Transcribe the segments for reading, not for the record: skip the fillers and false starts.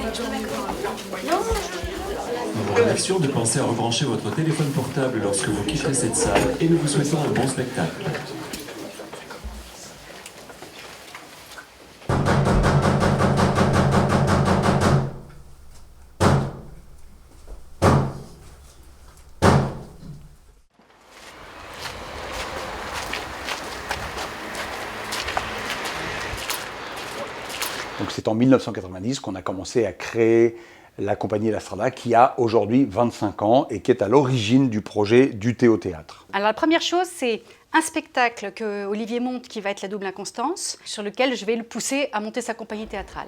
Nous vous remercions de penser à rebrancher votre téléphone portable lorsque vous quitterez cette salle et nous vous souhaitons un bon spectacle. Donc c'est en 1990 qu'on a commencé à créer la compagnie La Strada qui a aujourd'hui 25 ans et qui est à l'origine du projet du Théo-Théâtre. Alors la première chose, c'est un spectacle que Olivier monte qui va être La Double Inconstance, sur lequel je vais le pousser à monter sa compagnie théâtrale.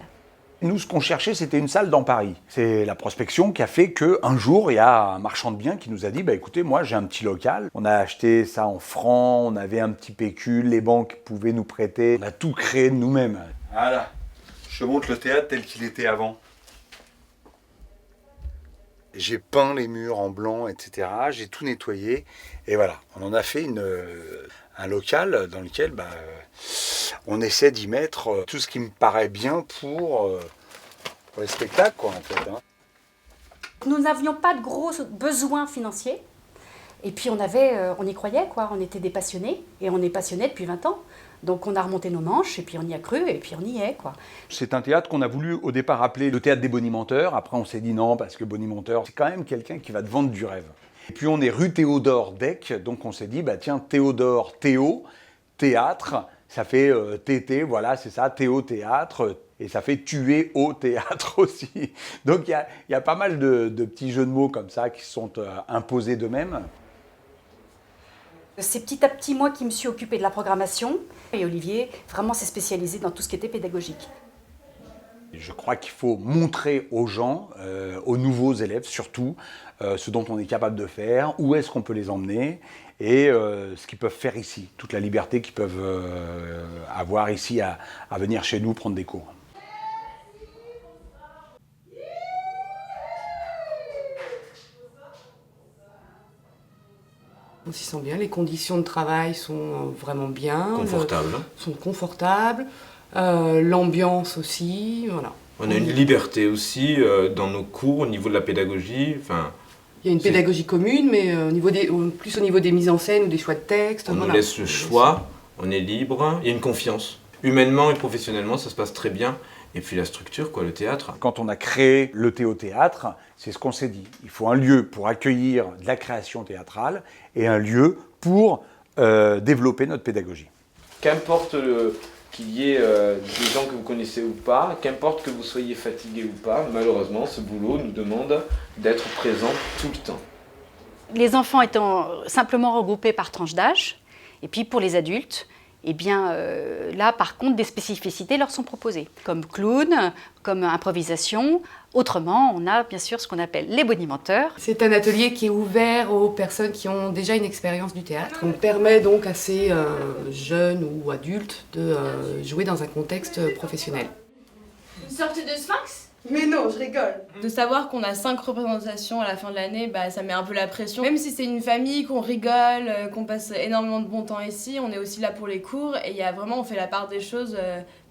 Nous, ce qu'on cherchait, c'était une salle dans Paris. C'est la prospection qui a fait qu'un jour, il y a un marchand de biens qui nous a dit écoutez, moi j'ai un petit local. On a acheté ça en francs, on avait un petit pécule, les banques pouvaient nous prêter. On a tout créé de nous-mêmes. Voilà, je monte le théâtre tel qu'il était avant. J'ai peint les murs en blanc, etc. J'ai tout nettoyé. Et voilà, on en a fait un local dans lequel on essaie d'y mettre tout ce qui me paraît bien pour les spectacles, quoi, en fait. Nous n'avions pas de gros besoins financiers. Et puis on y croyait, quoi. On était des passionnés. Et on est passionnés depuis 20 ans. Donc on a remonté nos manches, et puis on y a cru, et puis on y est, quoi. C'est un théâtre qu'on a voulu au départ appeler le théâtre des bonimenteurs. Après on s'est dit non, parce que bonimenteur, c'est quand même quelqu'un qui va te vendre du rêve. Et puis on est rue Théodore Deck, donc on s'est dit, tiens, Théodore, Théo, théâtre, ça fait TT, voilà, c'est ça, Théo, théâtre, et ça fait tuer au théâtre aussi. Donc il y a pas mal de petits jeux de mots comme ça qui se sont imposés d'eux-mêmes. C'est petit à petit moi qui me suis occupée de la programmation, et Olivier vraiment s'est spécialisé dans tout ce qui était pédagogique. Je crois qu'il faut montrer aux gens, aux nouveaux élèves surtout, ce dont on est capable de faire, où est-ce qu'on peut les emmener et ce qu'ils peuvent faire ici, toute la liberté qu'ils peuvent avoir ici à venir chez nous prendre des cours. On s'y sent bien, les conditions de travail sont vraiment bien. Sont confortables. L'ambiance aussi, voilà. On a une liberté aussi dans nos cours au niveau de la pédagogie. Il y a une pédagogie commune, mais plus au niveau des mises en scène ou des choix de texte. On nous laisse le choix, on est libre, il y a une confiance. Humainement et professionnellement, ça se passe très bien. Et puis la structure, quoi, le théâtre. Quand on a créé le Théo-Théâtre, c'est ce qu'on s'est dit. Il faut un lieu pour accueillir de la création théâtrale et un lieu pour développer notre pédagogie. Qu'importe qu'il y ait des gens que vous connaissez ou pas, qu'importe que vous soyez fatigué ou pas, malheureusement, ce boulot nous demande d'être présent tout le temps. Les enfants étant simplement regroupés par tranche d'âge, et puis pour les adultes, là, par contre, des spécificités leur sont proposées, comme clown, comme improvisation. Autrement, on a bien sûr ce qu'on appelle les bonimenteurs. C'est un atelier qui est ouvert aux personnes qui ont déjà une expérience du théâtre. On permet donc à ces jeunes ou adultes de jouer dans un contexte professionnel. Une sorte de sphinx ? Mais non, je rigole. De savoir qu'on a 5 représentations à la fin de l'année, ça met un peu la pression. Même si c'est une famille, qu'on rigole, qu'on passe énormément de bon temps ici, on est aussi là pour les cours et on fait la part des choses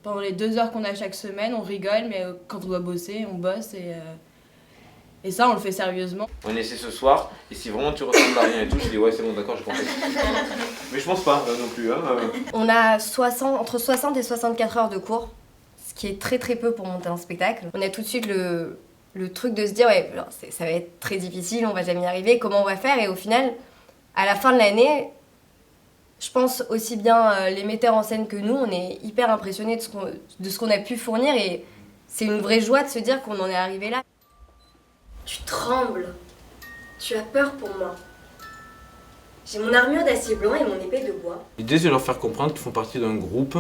pendant les 2 heures qu'on a chaque semaine, on rigole, mais quand on doit bosser, on bosse et ça on le fait sérieusement. On essaie ce soir et si vraiment tu ressembles à rien et tout, je dis ouais c'est bon d'accord, j'ai compris. Mais je pense pas non plus. On a entre 60 et 64 heures de cours. Qui est très très peu pour monter un spectacle. On a tout de suite le truc de se dire ça va être très difficile, on va jamais y arriver, comment on va faire? Et au final, à la fin de l'année, je pense aussi bien les metteurs en scène que nous, on est hyper impressionnés de ce qu'on a pu fournir et c'est une vraie joie de se dire qu'on en est arrivé là. Tu trembles, tu as peur pour moi. J'ai mon armure d'acier blanc et mon épée de bois. L'idée c'est de leur faire comprendre qu'ils font partie d'un groupe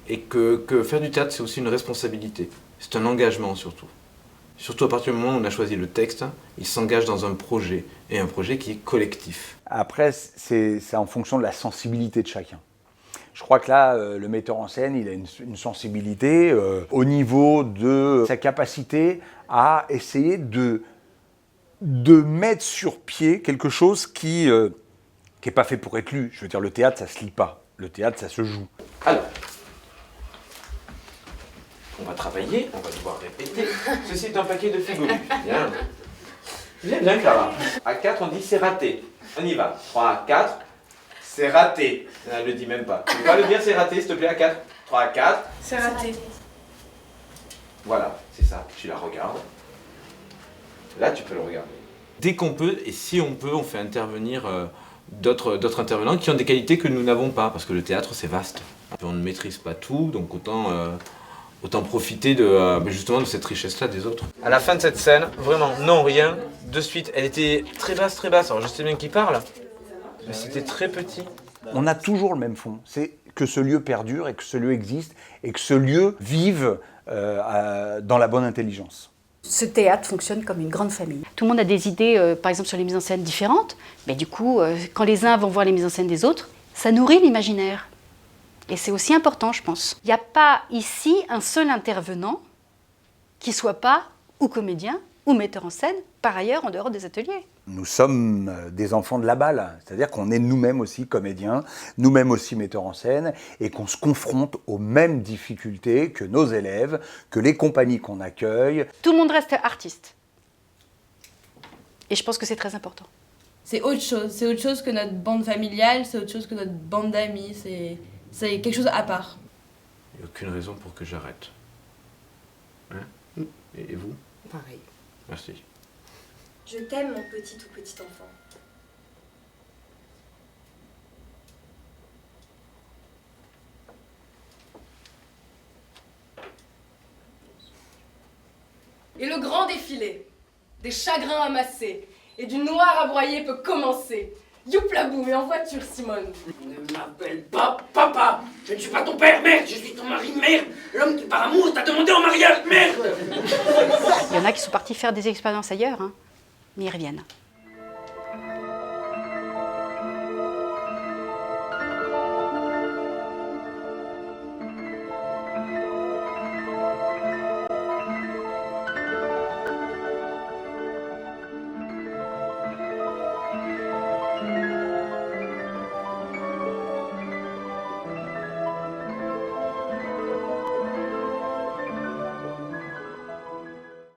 et que faire du théâtre, c'est aussi une responsabilité. C'est un engagement surtout. Surtout à partir du moment où on a choisi le texte, il s'engage dans un projet, et un projet qui est collectif. Après, c'est en fonction de la sensibilité de chacun. Je crois que là, le metteur en scène, il a une sensibilité au niveau de sa capacité à essayer de mettre sur pied quelque chose qui n'est pas fait pour être lu. Je veux dire, le théâtre, ça ne se lit pas. Le théâtre, ça se joue. Alors, On va travailler, on va devoir répéter. Ceci est un paquet de figurines. Bien. Bien, bien, Clara. À 4, on dit c'est raté. On y va. 3 à 4, c'est raté. Elle ne le dit même pas. Tu peux pas le dire c'est raté, s'il te plaît, à 4. 3 à 4. C'est raté. Voilà, c'est ça. Tu la regardes. Là, tu peux le regarder. Dès qu'on peut, et si on peut, on fait intervenir d'autres intervenants qui ont des qualités que nous n'avons pas, parce que le théâtre, c'est vaste. On ne maîtrise pas tout, donc autant profiter justement de cette richesse-là des autres. À la fin de cette scène, vraiment, non, rien, de suite. Elle était très basse, alors je sais bien qui parle, mais c'était très petit. On a toujours le même fond, c'est que ce lieu perdure et que ce lieu existe et que ce lieu vive dans la bonne intelligence. Ce théâtre fonctionne comme une grande famille. Tout le monde a des idées, par exemple, sur les mises en scène différentes, mais du coup, quand les uns vont voir les mises en scène des autres, ça nourrit l'imaginaire. Et c'est aussi important, je pense. Il n'y a pas ici un seul intervenant qui ne soit pas ou comédien ou metteur en scène, par ailleurs, en dehors des ateliers. Nous sommes des enfants de la balle, c'est-à-dire qu'on est nous-mêmes aussi comédiens, nous-mêmes aussi metteurs en scène, et qu'on se confronte aux mêmes difficultés que nos élèves, que les compagnies qu'on accueille. Tout le monde reste artiste. Et je pense que c'est très important. C'est autre chose que notre bande familiale, c'est autre chose que notre bande d'amis, c'est quelque chose à part. Il n'y a aucune raison pour que j'arrête. Hein? Et vous? Pareil. Merci. Je t'aime, mon petit ou petit enfant. Et le grand défilé des chagrins amassés et du noir à broyer peut commencer. Youplabou, et en voiture, Simone. Ne m'appelle pas papa. Je ne suis pas ton père, merde. Je suis ton mari, merde. L'homme qui, par amour, t'a demandé en mariage, merde. Il y en a qui sont partis faire des expériences ailleurs, hein, mais ils reviennent.